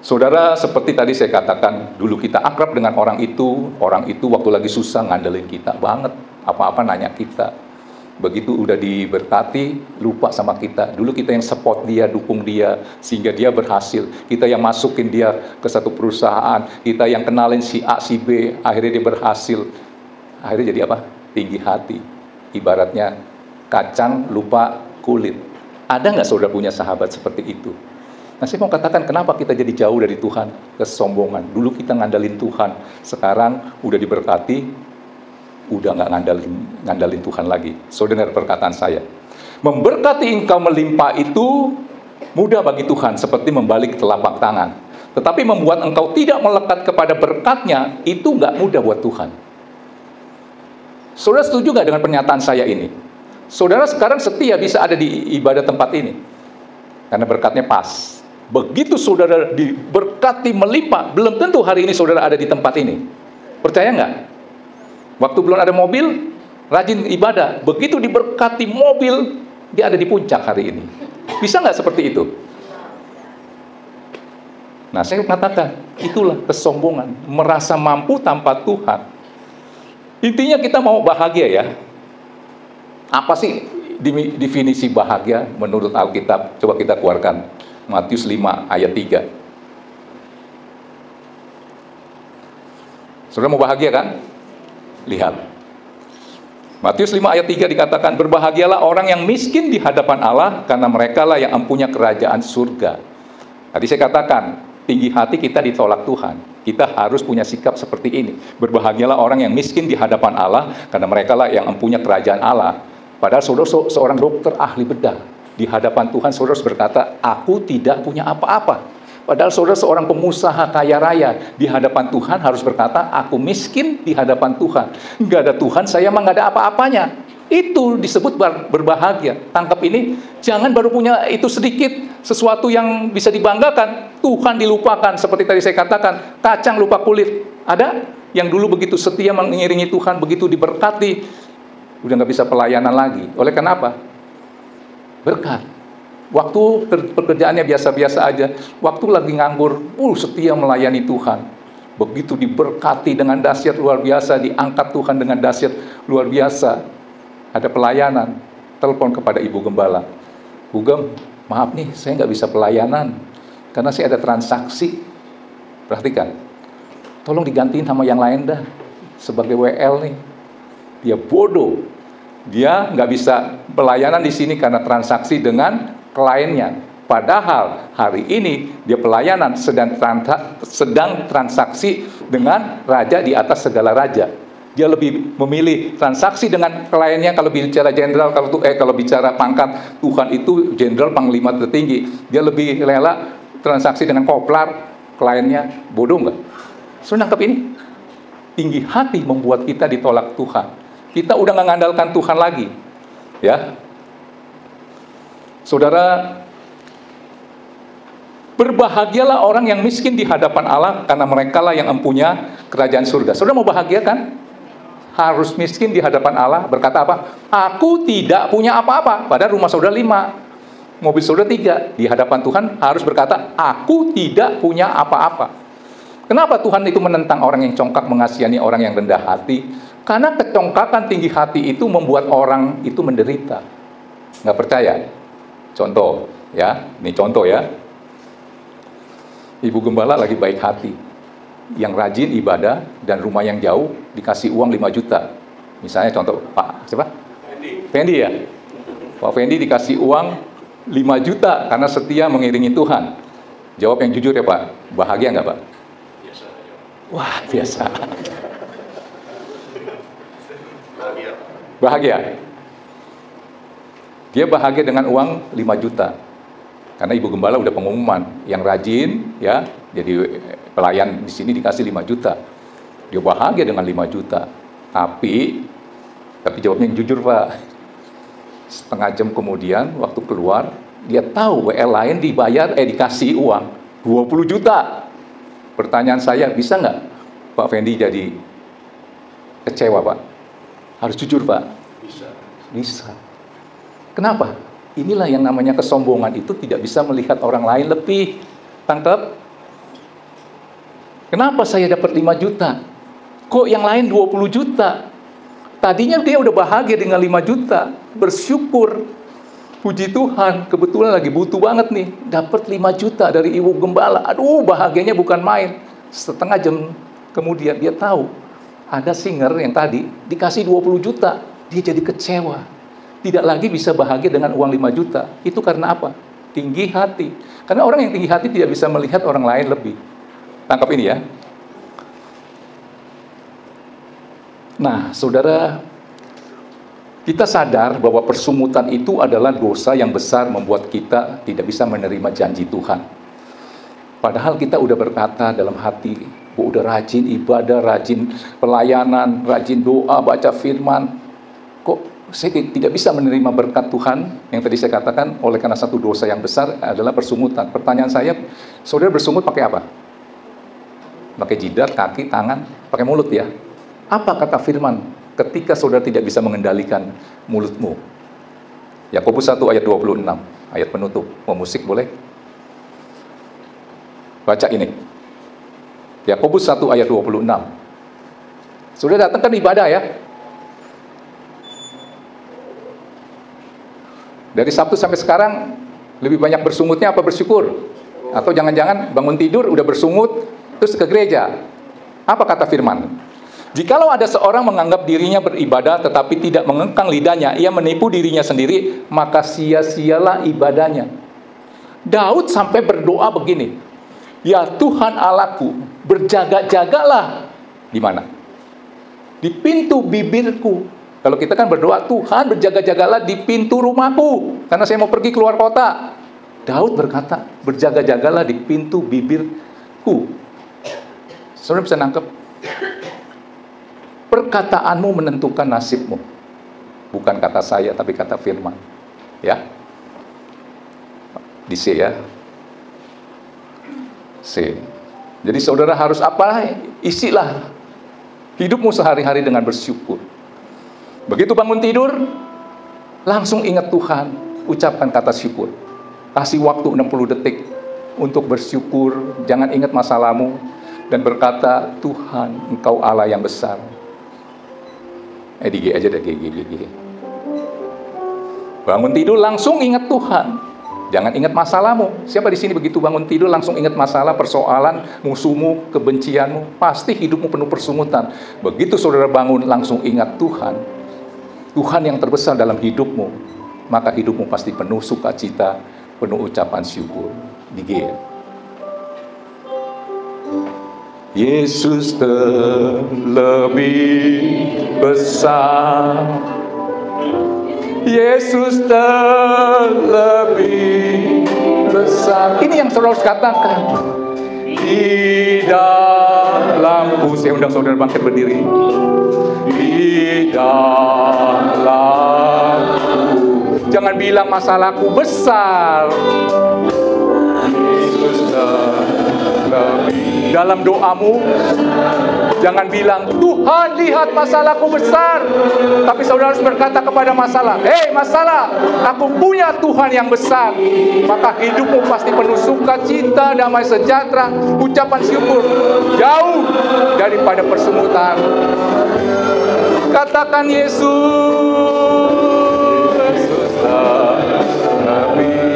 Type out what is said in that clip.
Saudara, seperti tadi saya katakan, dulu kita akrab dengan orang itu waktu lagi susah ngandelin kita banget, apa-apa nanya kita. Begitu udah diberkati, lupa sama kita. Dulu kita yang support dia, dukung dia, sehingga dia berhasil. Kita yang masukin dia ke satu perusahaan, kita yang kenalin si A, si B, akhirnya dia berhasil. Akhirnya jadi apa? Tinggi hati. Ibaratnya kacang lupa kulit. Ada nggak saudara punya sahabat seperti itu? Nah, saya mau katakan kenapa kita jadi jauh dari Tuhan, kesombongan. Dulu kita ngandalin Tuhan, sekarang udah diberkati, udah nggak ngandalin Tuhan lagi. Saudara, dengar perkataan saya. Memberkati engkau melimpah itu mudah bagi Tuhan, seperti membalik telapak tangan. Tetapi membuat engkau tidak melekat kepada berkatnya, itu nggak mudah buat Tuhan. Saudara setuju nggak dengan pernyataan saya ini? Saudara sekarang setia bisa ada di ibadah tempat ini, karena berkatnya pas. Begitu saudara diberkati melimpah, belum tentu hari ini saudara ada di tempat ini. Percaya nggak? Waktu belum ada mobil, rajin ibadah. Begitu diberkati mobil, dia ada di puncak hari ini. Bisa nggak seperti itu? Nah, saya katakan, itulah kesombongan. Merasa mampu tanpa Tuhan. Intinya kita mau bahagia ya. Apa sih definisi bahagia menurut Alkitab? Coba kita keluarkan. Matius 5 ayat 3. Saudara mau bahagia kan? Lihat. Matius 5 ayat 3 dikatakan, berbahagialah orang yang miskin di hadapan Allah, karena merekalah yang empunya kerajaan surga. Tadi saya katakan, tinggi hati kita ditolak Tuhan. Kita harus punya sikap seperti ini. Berbahagialah orang yang miskin di hadapan Allah, karena merekalah yang empunya kerajaan Allah. Padahal saudara seorang dokter ahli bedah. Di hadapan Tuhan saudara berkata, aku tidak punya apa-apa. Padahal saudara seorang pengusaha kaya raya, di hadapan Tuhan harus berkata, aku miskin di hadapan Tuhan. Nggak ada Tuhan, saya mah nggak ada apa-apanya. Itu disebut berbahagia. Tangkap ini, jangan baru punya itu sedikit, sesuatu yang bisa dibanggakan. Tuhan dilupakan, seperti tadi saya katakan, kacang lupa kulit. Ada yang dulu begitu setia mengiringi Tuhan, begitu diberkati, udah nggak bisa pelayanan lagi. Oleh kenapa? Berkat. Waktu pekerjaannya biasa-biasa aja, waktu lagi nganggur, setia melayani Tuhan. Begitu diberkati dengan dahsyat luar biasa, diangkat Tuhan dengan dahsyat luar biasa. Ada pelayanan, telepon kepada Ibu Gembala. Bu Gem, maaf nih, saya nggak bisa pelayanan, karena saya ada transaksi. Perhatikan, tolong digantiin sama yang lain dah, sebagai WL nih. Dia bodoh, dia nggak bisa pelayanan di sini karena transaksi dengan kliennya. Padahal hari ini dia pelayanan sedang transaksi dengan raja di atas segala raja. Dia lebih memilih transaksi dengan kliennya. Kalau bicara jenderal, kalau bicara pangkat, Tuhan itu jenderal panglima tertinggi. Dia lebih rela transaksi dengan koplar kliennya. Bodoh nggak? Sudah nangkep ini? Tinggi hati membuat kita ditolak Tuhan. Kita udah nggak ngandalkan Tuhan lagi, ya. Saudara, berbahagialah orang yang miskin di hadapan Allah, karena merekalah yang empunya kerajaan surga. Saudara mau bahagia kan? Harus miskin di hadapan Allah, berkata apa? Aku tidak punya apa-apa. Padahal rumah saudara 5, mobil saudara 3. Di hadapan Tuhan harus berkata, aku tidak punya apa-apa. Kenapa Tuhan itu menentang orang yang congkak, mengasihani orang yang rendah hati? Karena kecongkakan tinggi hati itu membuat orang itu menderita. Nggak percaya? Contoh, ya, ini contoh ya. Ibu Gembala lagi baik hati, yang rajin ibadah dan rumah yang jauh, dikasih uang 5 juta. Misalnya contoh Pak, siapa? Fendi ya. Pak Fendi dikasih uang 5 juta karena setia mengiringi Tuhan. Jawab yang jujur ya Pak, bahagia nggak Pak? Biasa. Wah, biasa. Bahagia. Dia bahagia dengan uang 5 juta. Karena Ibu Gembala udah pengumuman, yang rajin ya, jadi pelayan di sini dikasih 5 juta. Dia bahagia dengan 5 juta. Tapi jawabnya yang jujur Pak. Setengah jam kemudian waktu keluar, dia tahu WL lain dikasih uang 20 juta. Pertanyaan saya, bisa nggak Pak Fendi jadi kecewa Pak? Harus jujur Pak. Bisa. Kenapa? Inilah yang namanya kesombongan, itu tidak bisa melihat orang lain lebih. Tangkap? Kenapa saya dapat 5 juta? Kok yang lain 20 juta? Tadinya dia udah bahagia dengan 5 juta. Bersyukur. Puji Tuhan, kebetulan lagi butuh banget nih. Dapat 5 juta dari ibu gembala. Aduh, bahagianya bukan main. Setengah jam kemudian dia tahu ada singer yang tadi dikasih 20 juta. Dia jadi kecewa. Tidak lagi bisa bahagia dengan uang 5 juta. Itu karena apa? Tinggi hati. Karena orang yang tinggi hati tidak bisa melihat orang lain lebih. Tangkap ini ya. Nah, saudara, kita sadar bahwa persungutan itu adalah dosa yang besar membuat kita tidak bisa menerima janji Tuhan. Padahal kita udah berkata dalam hati, udah rajin ibadah, rajin pelayanan, rajin doa, baca firman. Kok saya tidak bisa menerima berkat Tuhan? Yang tadi saya katakan, oleh karena satu dosa yang besar adalah persungutan. Pertanyaan saya, saudara bersungut pakai apa? Pakai jidat, kaki, tangan, pakai mulut ya? Apa kata firman ketika saudara tidak bisa mengendalikan mulutmu? Yakobus 1 ayat 26, ayat penutup. Mau musik boleh? Baca ini. Yakobus 1 ayat 26. Sudah datang kan ibadah ya? Dari Sabtu sampai sekarang lebih banyak bersungutnya apa bersyukur? Atau jangan-jangan bangun tidur udah bersungut terus ke gereja? Apa kata firman? Jikalau ada seorang menganggap dirinya beribadah tetapi tidak mengengkang lidahnya, ia menipu dirinya sendiri, maka sia-sialah ibadahnya. Daud sampai berdoa begini, ya Tuhan Allahku, berjaga-jagalah. Di mana? Di pintu bibirku. Kalau kita kan berdoa, Tuhan berjaga-jagalah di pintu rumahku, karena saya mau pergi keluar kota. Daud berkata, berjaga-jagalah di pintu bibirku. Saudara bisa nangkep? Perkataanmu menentukan nasibmu. Bukan kata saya, tapi kata firman. Ya. Di C ya. C. Jadi saudara harus apa? Isilah hidupmu sehari-hari dengan bersyukur. Begitu bangun tidur, langsung ingat Tuhan. Ucapkan kata syukur. Kasih waktu 60 detik untuk bersyukur. Jangan ingat masalahmu. Dan berkata, Tuhan, Engkau Allah yang besar. Di G aja deh, G. Bangun tidur langsung ingat Tuhan. Jangan ingat masalahmu. Siapa di sini begitu bangun tidur langsung ingat masalah, persoalan, musuhmu, kebencianmu? Pasti hidupmu penuh persungutan. Begitu saudara bangun langsung ingat Tuhan. Tuhan yang terbesar dalam hidupmu. Maka hidupmu pasti penuh sukacita, penuh ucapan syukur. Di G. Yesus terlebih besar, Yesus terlebih besar. Ini yang saudara harus katakan. Di dalamku, saya undang saudara bangkit berdiri. Di dalamku, jangan bilang masalahku besar. Yesus terlebih. Dalam doamu, jangan bilang, Tuhan lihat masalahku besar. Tapi saudara harus berkata kepada masalah, hei masalah, aku punya Tuhan yang besar. Maka hidupmu pasti penuh sukacita, damai sejahtera, ucapan syukur, jauh daripada persungutan. Katakan Yesus, Yesus terlebih.